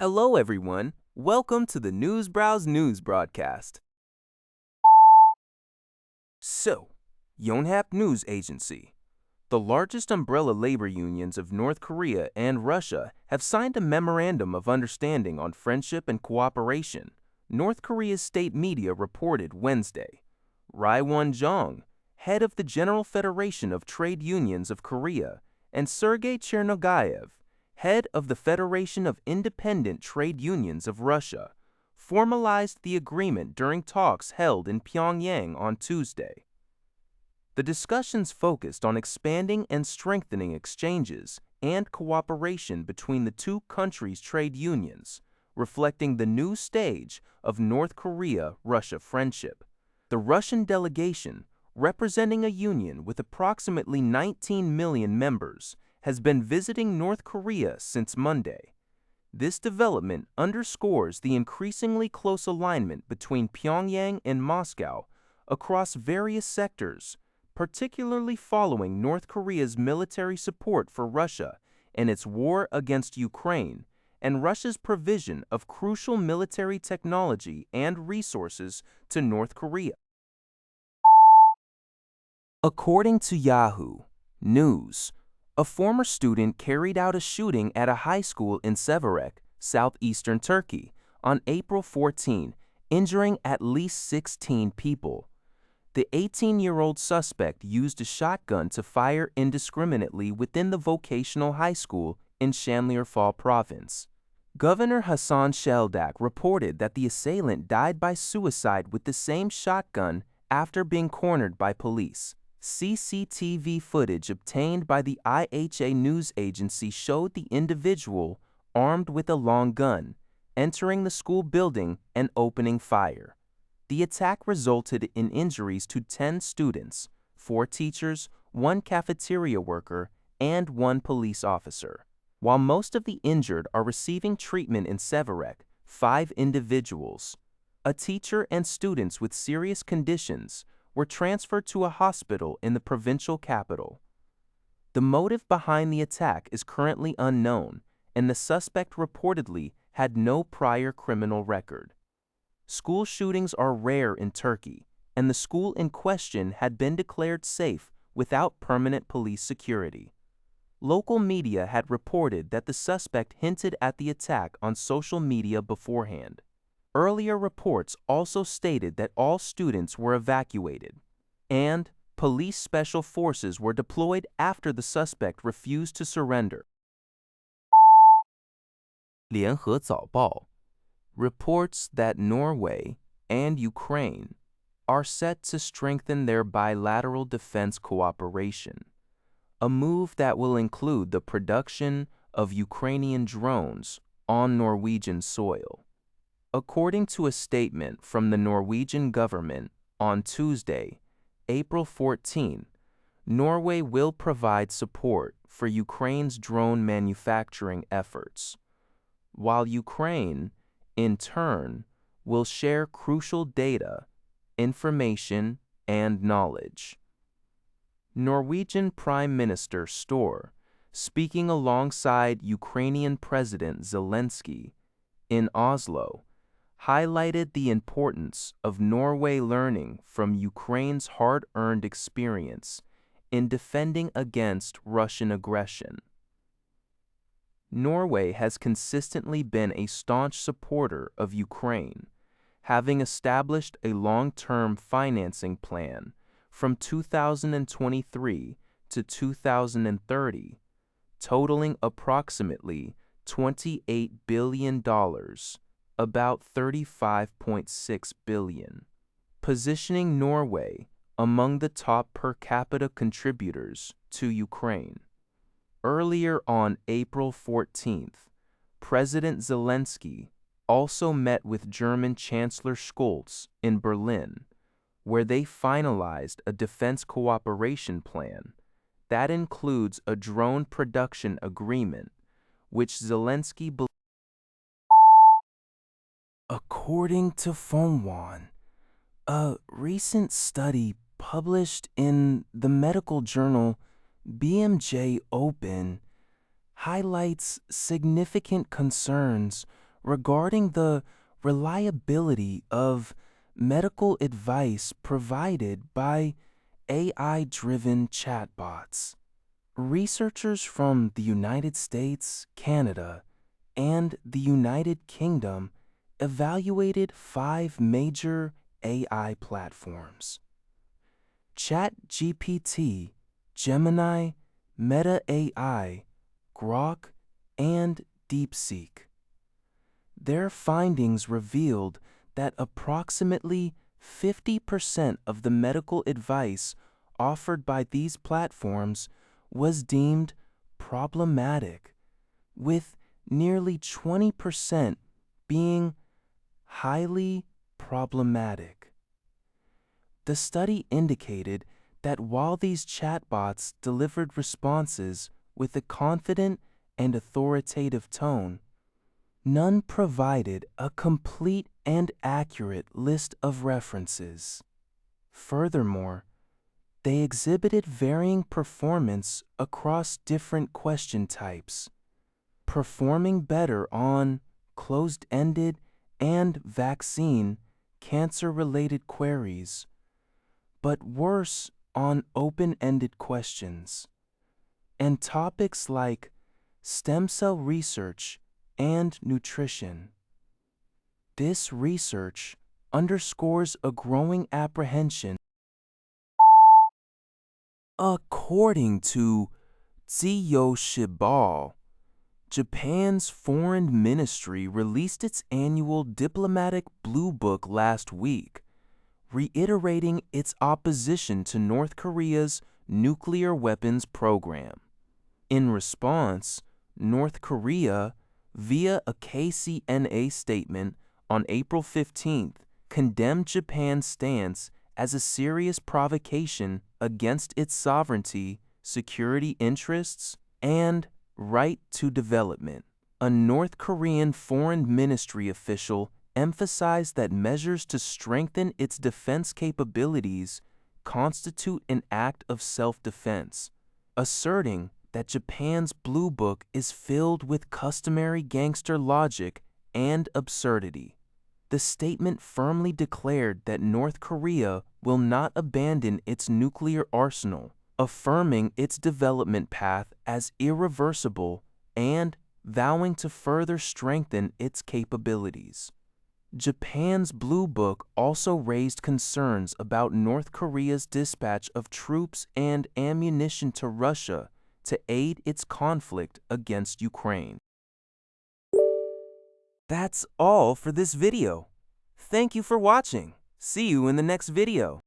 Hello, everyone. Welcome to the News Browse News broadcast. So, Yonhap News Agency. The largest umbrella labor unions of North Korea and Russia have signed a memorandum of understanding on friendship and cooperation, North Korea's state media reported Wednesday. Rai Won-jong, head of the General Federation of Trade Unions of Korea, and Sergei Chernogayev, head of the Federation of Independent Trade Unions of Russia, formalized the agreement during talks held in Pyongyang on Tuesday. The discussions focused on expanding and strengthening exchanges and cooperation between the two countries' trade unions, reflecting the new stage of North Korea-Russia friendship. The Russian delegation, representing a union with approximately 19 million members, has been visiting North Korea since Monday. This development underscores the increasingly close alignment between Pyongyang and Moscow across various sectors, particularly following North Korea's military support for Russia and its war against Ukraine, and Russia's provision of crucial military technology and resources to North Korea. According to Yahoo News, a former student carried out a shooting at a high school in Severek, southeastern Turkey, on April 14, injuring at least 16 people. The 18-year-old suspect used a shotgun to fire indiscriminately within the vocational high school in Şanlıurfa province. Governor Hasan Sheldak reported that the assailant died by suicide with the same shotgun after being cornered by police. CCTV footage obtained by the IHA news agency showed the individual, armed with a long gun, entering the school building and opening fire. The attack resulted in injuries to 10 students, 4 teachers, 1 cafeteria worker, and 1 police officer. While most of the injured are receiving treatment in Severek, 5 individuals, a teacher and students with serious conditions, were transferred to a hospital in the provincial capital. The motive behind the attack is currently unknown, and the suspect reportedly had no prior criminal record. School shootings are rare in Turkey, and the school in question had been declared safe without permanent police security. Local media had reported that the suspect hinted at the attack on social media beforehand. Earlier reports also stated that all students were evacuated, and police special forces were deployed after the suspect refused to surrender. 联合早报 reports that Norway and Ukraine are set to strengthen their bilateral defense cooperation, a move that will include the production of Ukrainian drones on Norwegian soil. According to a statement from the Norwegian government on Tuesday, April 14, Norway will provide support for Ukraine's drone manufacturing efforts, while Ukraine, in turn, will share crucial data, information, and knowledge. Norwegian Prime Minister Støre, speaking alongside Ukrainian President Zelensky in Oslo, highlighted the importance of Norway learning from Ukraine's hard-earned experience in defending against Russian aggression. Norway has consistently been a staunch supporter of Ukraine, having established a long-term financing plan from 2023 to 2030, totaling approximately $28 billion, about $35.6 billion, positioning Norway among the top per capita contributors to Ukraine. Earlier on April 14th, President Zelensky also met with German Chancellor Scholz in Berlin, where they finalized a defense cooperation plan that includes a drone production agreement, which Zelensky believes. According to Phonwan, a recent study published in the medical journal BMJ Open highlights significant concerns regarding the reliability of medical advice provided by AI-driven chatbots. Researchers from the United States, Canada, and the United Kingdom evaluated 5 major AI platforms: ChatGPT, Gemini, Meta AI, Grok, and DeepSeek. Their findings revealed that approximately 50% of the medical advice offered by these platforms was deemed problematic, with nearly 20% being highly problematic. The study indicated that while these chatbots delivered responses with a confident and authoritative tone, none provided a complete and accurate list of references. Furthermore, they exhibited varying performance across different question types, performing better on closed-ended and vaccine cancer-related queries, but worse on open-ended questions, and topics like stem cell research and nutrition. This research underscores a growing apprehension. According to Tsuyo Shibal, Japan's foreign ministry released its annual diplomatic blue book last week, reiterating its opposition to North Korea's nuclear weapons program. In response, North Korea, via a KCNA statement on April 15th, condemned Japan's stance as a serious provocation against its sovereignty, security interests, and right to development. A North Korean foreign ministry official emphasized that measures to strengthen its defense capabilities constitute an act of self-defense, asserting that Japan's Blue Book is filled with customary gangster logic and absurdity. The statement firmly declared that North Korea will not abandon its nuclear arsenal, affirming its development path as irreversible and vowing to further strengthen its capabilities. Japan's Blue Book also raised concerns about North Korea's dispatch of troops and ammunition to Russia to aid its conflict against Ukraine. That's all for this video. Thank you for watching. See you in the next video.